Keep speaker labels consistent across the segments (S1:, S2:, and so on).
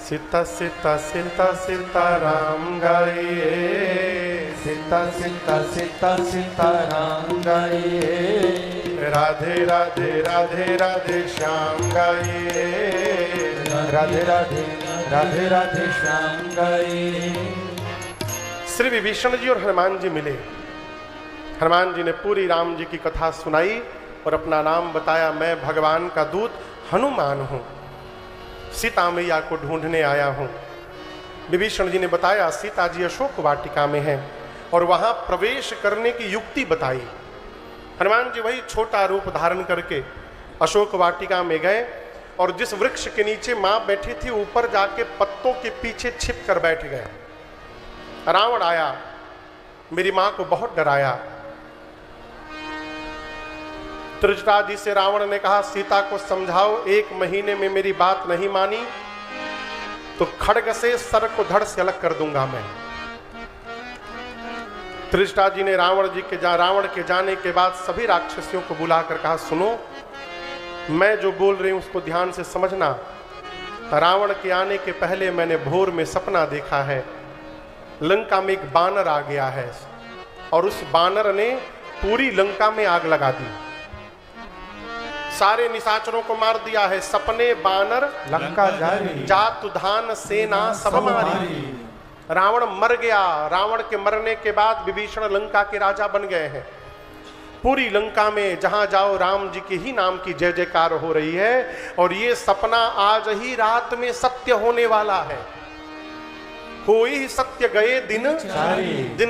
S1: सीता सीता सीता सीताराम गाइए,
S2: सीता सीता सीता सीताराम गाइए,
S1: राधे राधे राधे राधे श्याम गाइए,
S2: राधे राधे राधे राधे श्याम गाइए।
S1: श्री विभीषण जी और हनुमान जी मिले। हनुमान जी ने पूरी राम जी की कथा सुनाई और अपना नाम बताया, मैं भगवान का दूत हनुमान हूं, सीता मैया को ढूंढने आया हूं। विभीषण जी ने बताया सीता जी अशोक वाटिका में हैं और वहां प्रवेश करने की युक्ति बताई। हनुमान जी वही छोटा रूप धारण करके अशोक वाटिका में गए और जिस वृक्ष के नीचे मां बैठी थी ऊपर जाके पत्तों के पीछे छिप कर बैठ गए। रावण आया, मेरी मां को बहुत डराया। त्रिजटा जी से रावण ने कहा सीता को समझाओ, 1 महीने में मेरी बात नहीं मानी तो खड्ग से सर को धड़ से अलग कर दूंगा मैं। त्रिजटा जी ने रावण के जाने के बाद सभी राक्षसियों को बुलाकर कहा सुनो, मैं जो बोल रही हूं उसको ध्यान से समझना। रावण के आने के पहले मैंने भोर में सपना देखा है, लंका में एक बानर आ गया है और उस बानर ने पूरी लंका में आग लगा दी, सारे निशाचरों को मार दिया है। सपने बानर
S2: लंका जारी,
S1: जातु धान सेना सब मारी। रावण मर गया। रावण के मरने के बाद विभीषण लंका के राजा बन गए हैं। पूरी लंका में जहां जाओ राम जी के ही नाम की जय जयकार हो रही है और ये सपना आज ही रात में सत्य होने वाला है। कोई सत्य गए दिन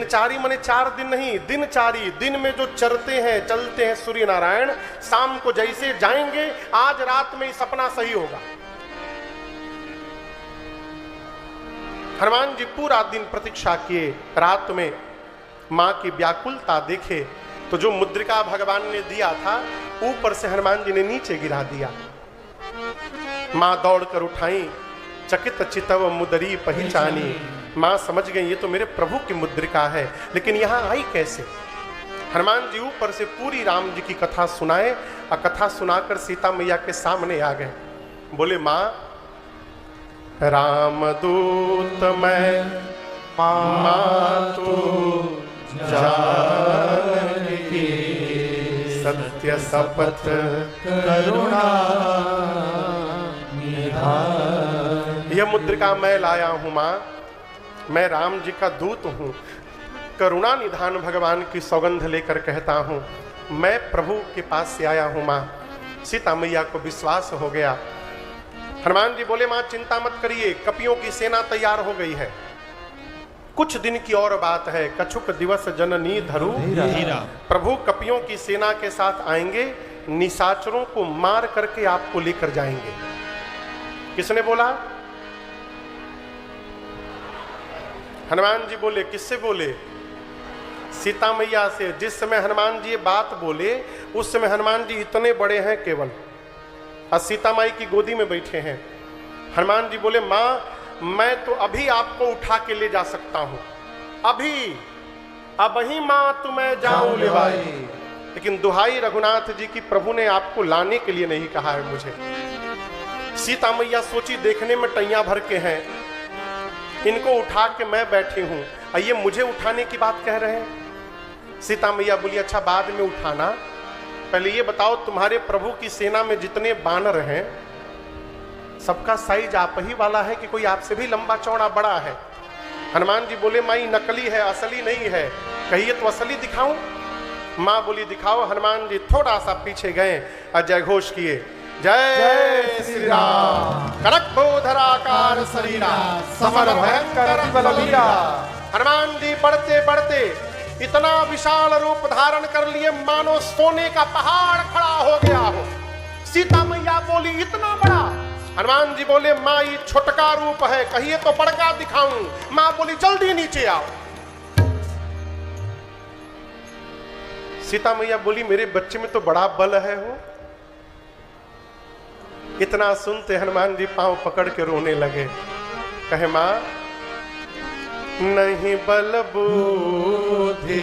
S1: चारी माने 4 दिन नहीं, दिन चारी। दिन में जो चरते हैं चलते हैं सूर्य नारायण, शाम को जैसे जाएंगे आज रात में सपना सही होगा। हनुमान जी पूरा दिन प्रतीक्षा किए, रात में मां की व्याकुलता देखे तो जो मुद्रिका भगवान ने दिया था ऊपर से हनुमान जी ने नीचे गिरा दिया। मां दौड़कर उठाई, चकित चितव मुदरी पहचानी। मां समझ गई ये तो मेरे प्रभु की मुद्रिका है, लेकिन यहां आई कैसे। हनुमान जी ऊपर से पूरी राम जी की कथा सुनाए और कथा सुनाकर सीता मैया के सामने आ गए। बोले मां, रामदूत मैं मातु जानकी, सत्य शपथ
S2: करुणा निधान।
S1: यह मुद्रिका मैं लाया हूं मां, मैं राम जी का दूत हूं। करुणा निधान भगवान की सौगंध लेकर कहता हूं, मैं प्रभु के पास से आया हूं मां। सीता मैया को विश्वास हो गया। हनुमान जी बोले मां चिंता मत करिए, कपियों की सेना तैयार हो गई है, कुछ दिन की और बात है। कछुक दिवस जननी धरु धीरा। प्रभु कपियों की सेना के साथ आएंगे, निशाचरों को मार करके आपको लेकर जाएंगे। किसने बोला? हनुमान जी बोले। किससे बोले? सीता मैया से। जिस समय हनुमान जी ये बात बोले उस समय हनुमान जी इतने बड़े हैं केवल, और सीता माई की गोदी में बैठे हैं। हनुमान जी बोले मां, मैं तो अभी आपको उठा के ले जा सकता हूं, अभी अब ही मां तुम्हें जाऊं ले भाई, लेकिन दुहाई रघुनाथ जी की प्रभु ने आपको लाने के लिए नहीं कहा है मुझे। सीता मैया सोची देखने में टैया भर के हैं, इनको उठा के मैं बैठी हूं और ये मुझे उठाने की बात कह रहे हैं। सीता मैया बोली अच्छा बाद में उठाना, पहले ये बताओ तुम्हारे प्रभु की सेना में जितने बानर हैं सबका साइज आप ही वाला है कि कोई आपसे भी लंबा चौड़ा बड़ा है? हनुमान जी बोले माई नकली है, असली नहीं है। कहिए तो असली दिखाऊं? मां बोली दिखाओ। हनुमान जी थोड़ा सा पीछे गए और जय घोष किए, जय श्री राम। कनक बोधराकार शरीरा, समर भयंकर बलवीरा। हनुमान जी बढ़ते बढ़ते इतना विशाल रूप धारण कर लिए मानो सोने का पहाड़ खड़ा हो गया हो। सीता मैया बोली इतना बड़ा? हनुमान जी बोले मां ये छोटका रूप है, कहिए तो बड़का दिखाऊं? मां बोली जल्दी नीचे आओ। सीता मैया बोली मेरे बच्चे में तो बड़ा बल है हो। इतना सुनते हनुमान जी पांव पकड़ के रोने लगे, कहे मां नहीं बल बुद्धि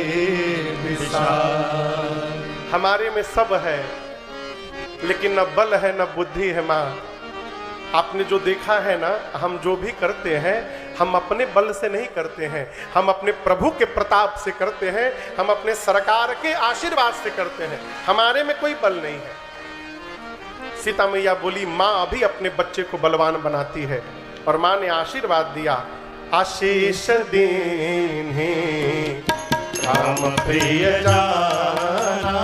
S1: विशाल, हमारे में सब है लेकिन न बल है न बुद्धि है मां। आपने जो देखा है ना, हम जो भी करते हैं हम अपने बल से नहीं करते हैं, हम अपने प्रभु के प्रताप से करते हैं, हम अपने सरकार के आशीर्वाद से करते हैं, हमारे में कोई बल नहीं है। सीता मैया बोली माँ अभी अपने बच्चे को बलवान बनाती है, और माँ ने आशीर्वाद दिया, आशीष दीन्हि राम प्रिय जाना,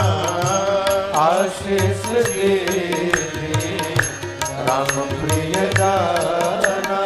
S2: आशीष दीन्हि राम प्रिय जाना,